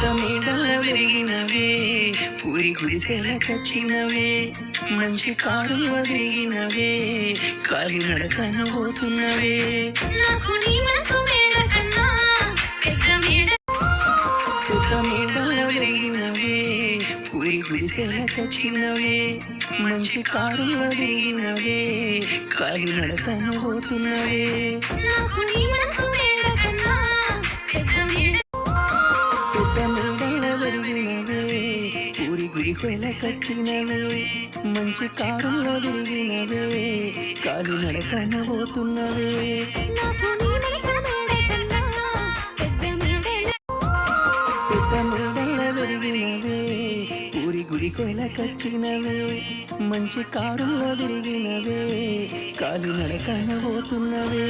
మేడల వెలిగినవే పూరి గుడిసెల కచ్చినవే మంచి కారులో తిరిగినవే కాలి నడకన పోతున్నవే పెద్ద మేడల వెలిగినవే పూరి గుడిసెల కచ్చినవే మంచి కారులో తిరిగినవే కాలి నడకన పోతున్నవే గుడిసెల కచ్చినవే మంచి కారులో తిరిగినవే కాలి నడకన పోతున్నవే పెద్ద మేడల వెలిగినవే ఊరి గుడిసెల కచ్చినవే మంచి కారులో తిరిగినవే కాలి నడకన పోతున్నవే